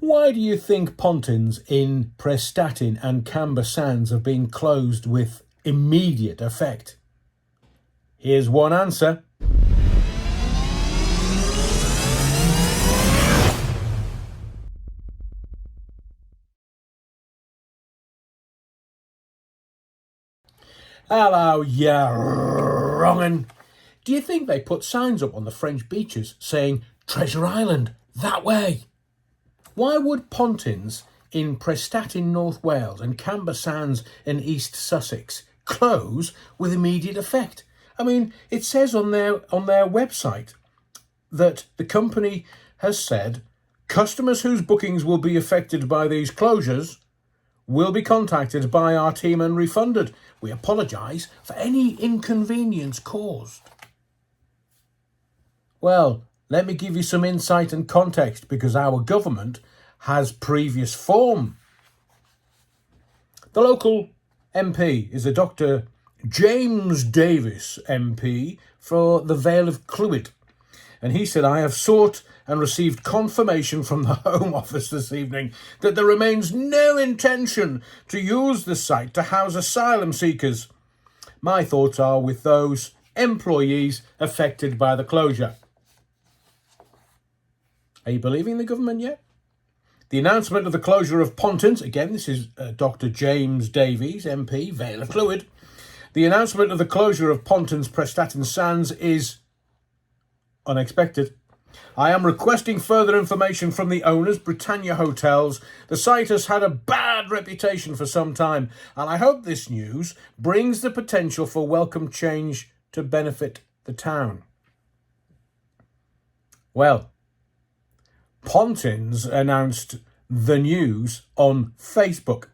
Why do you think Pontins in Prestatyn and Camber sands have been closed with immediate effect? Here's one answer. Hello, you wrong'un. Do you think they put signs up on the French beaches saying Treasure Island, that way? Why would Pontins in Prestatyn, North Wales and Camber Sands in East Sussex close with immediate effect? I mean, it says on their website that the company has said customers whose bookings will be affected by these closures will be contacted by our team and refunded. We apologise for any inconvenience caused. Well, let me give you some insight and context, because our government has previous form. The local MP is a Dr. James Davis MP for the Vale of Clwyd. And he said, I have sought and received confirmation from the Home Office this evening that there remains no intention to use the site to house asylum seekers. My thoughts are with those employees affected by the closure. Are you believing the government yet? The announcement of the closure of Pontins, again, this is Dr. James Davies, MP, Vale of Clwyd. The announcement of the closure of Pontins Prestatyn Sands is unexpected. I am requesting further information from the owners, Britannia Hotels. The site has had a bad reputation for some time, and I hope this news brings the potential for welcome change to benefit the town. Well, Pontins announced the news on Facebook.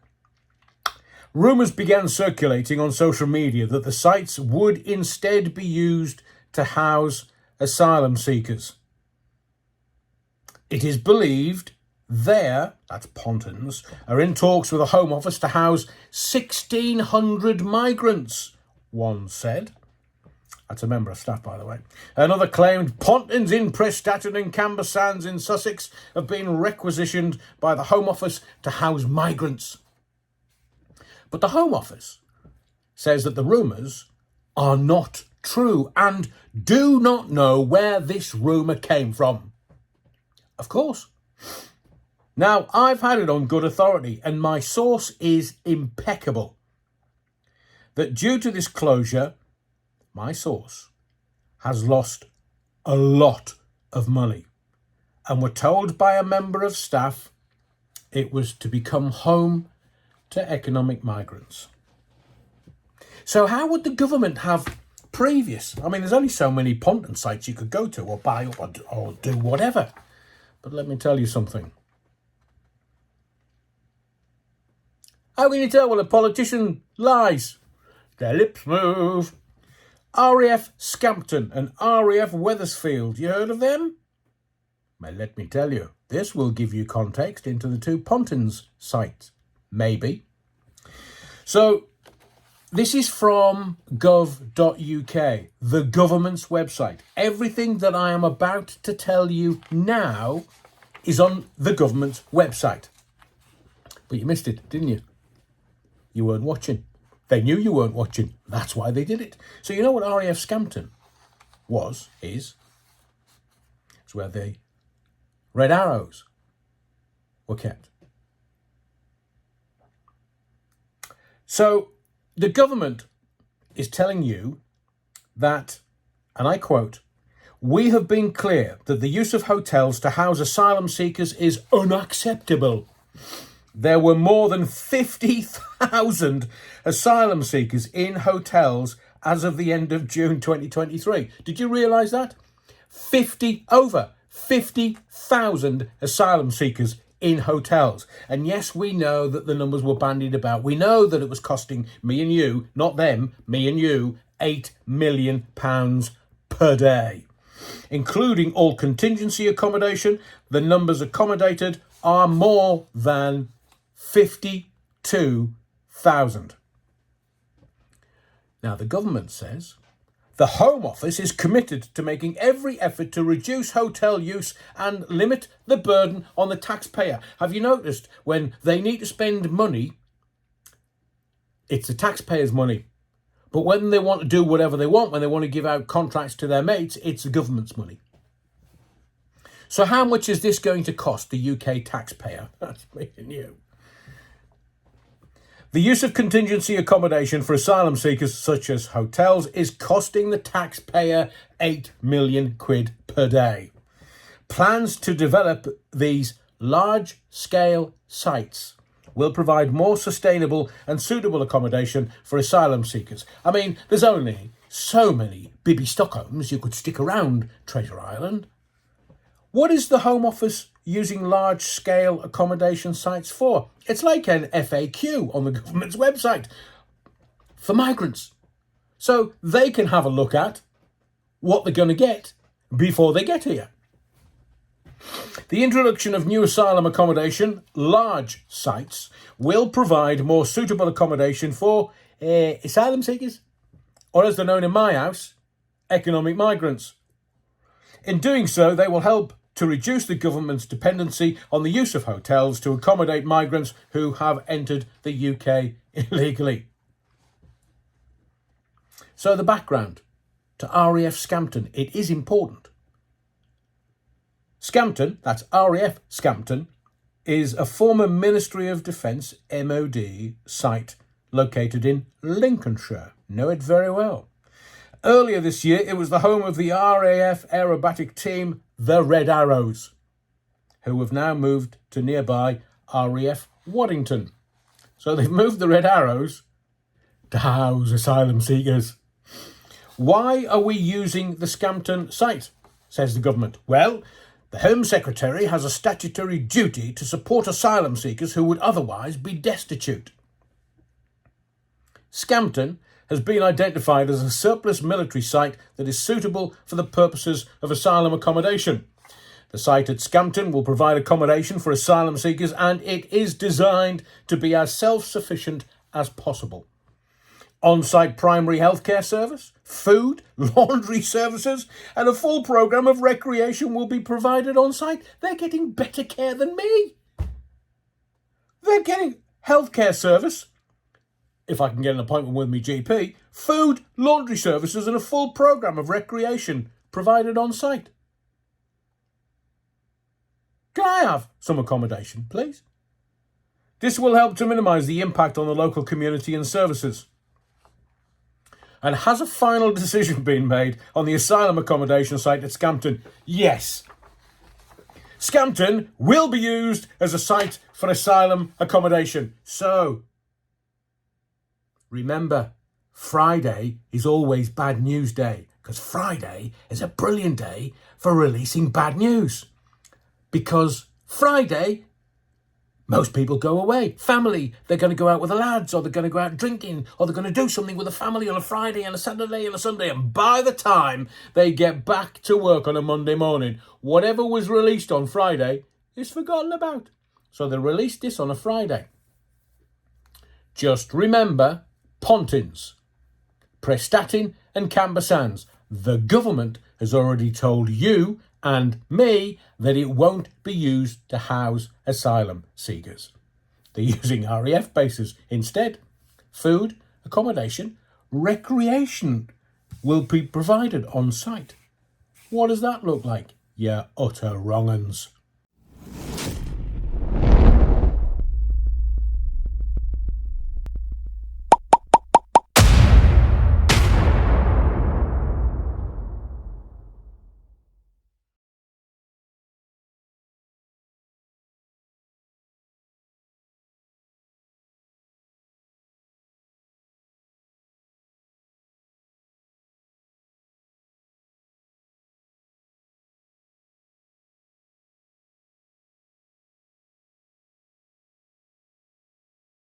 Rumours began circulating on social media that the sites would instead be used to house asylum seekers. It is believed that's Pontins, are in talks with the Home Office to house 1,600 migrants, one said. That's a member of staff, by the way. Another claimed Pontins in Prestatyn and Camber Sands in Sussex have been requisitioned by the Home Office to house migrants. But the Home Office says that the rumours are not true and do not know where this rumour came from. Of course. Now, I've had it on good authority, and my source is impeccable, that due to this closure, my source has lost a lot of money, and were told by a member of staff it was to become home to economic migrants. So how would the government have previous? I mean, there's only so many Pontins sites you could go to or buy up or do whatever. But let me tell you something. How can you tell when a politician lies? Their lips move. RAF Scampton and RAF Wethersfield, you heard of them? Well, let me tell you, this will give you context into the two Pontins sites. Maybe. So, this is from gov.uk, the government's website. Everything that I am about to tell you now is on the government's website. But you missed it, didn't you? You weren't watching. They knew you weren't watching. That's why they did it. So you know what RAF Scampton is? It's where the Red Arrows were kept. So the government is telling you that, and I quote, we have been clear that the use of hotels to house asylum seekers is unacceptable. There were more than 50,000 asylum seekers in hotels as of the end of June 2023. Did you realise that? Over 50,000 asylum seekers in hotels. And yes, we know that the numbers were bandied about. We know that it was costing me and you, not them, me and you, £8 million per day. Including all contingency accommodation, the numbers accommodated are more than 52,000. Now, the government says The Home Office is committed to making every effort to reduce hotel use and limit the burden on the taxpayer. Have you noticed when they need to spend money, it's the taxpayers' money. But when they want to do whatever they want, when they want to give out contracts to their mates, it's the government's money. So how much is this going to cost the UK taxpayer? That's me and you. The use of contingency accommodation for asylum seekers, such as hotels, is costing the taxpayer £8 million per day. Plans to develop these large-scale sites will provide more sustainable and suitable accommodation for asylum seekers. I mean, there's only so many Bibby Stockholms you could stick around Treasure Island. What is the Home Office using large-scale accommodation sites for? It's like an FAQ on the government's website for migrants. So they can have a look at what they're going to get before they get here. The introduction of new asylum accommodation, large sites, will provide more suitable accommodation for asylum seekers, or as they're known in my house, economic migrants. In doing so, they will help to reduce the government's dependency on the use of hotels to accommodate migrants who have entered the UK illegally. So the background to RAF Scampton, it is important. Scampton, that's RAF Scampton, is a former Ministry of Defence MOD site located in Lincolnshire. Know it very well. Earlier this year, it was the home of the RAF aerobatic team, the Red Arrows, who have now moved to nearby RAF Waddington. So they've moved the Red Arrows to house asylum seekers. Why are we using the Scampton site, says the government? Well, the Home Secretary has a statutory duty to support asylum seekers who would otherwise be destitute. Scampton has been identified as a surplus military site that is suitable for the purposes of asylum accommodation. The site at Scampton will provide accommodation for asylum seekers, and it is designed to be as self-sufficient as possible. On-site primary healthcare service, food, laundry services, and a full programme of recreation will be provided on site. They're getting better care than me. They're getting healthcare service, if I can get an appointment with my GP, food, laundry services, and a full programme of recreation provided on site. Can I have some accommodation, please? This will help to minimise the impact on the local community and services. And has a final decision been made on the asylum accommodation site at Scampton? Yes. Scampton will be used as a site for asylum accommodation. So, remember, Friday is always bad news day, because Friday is a brilliant day for releasing bad news. Because Friday, most people go away. Family, they're going to go out with the lads, or they're going to go out drinking, or they're going to do something with the family on a Friday and a Saturday and a Sunday. And by the time they get back to work on a Monday morning, whatever was released on Friday is forgotten about. So they released this on a Friday. Just remember, Pontins, Prestatyn and Camber sands. The government has already told you and me that it won't be used to house asylum seekers. They're using RAF bases instead. Food, accommodation, recreation will be provided on site. What does that look like? You utter wrong-uns.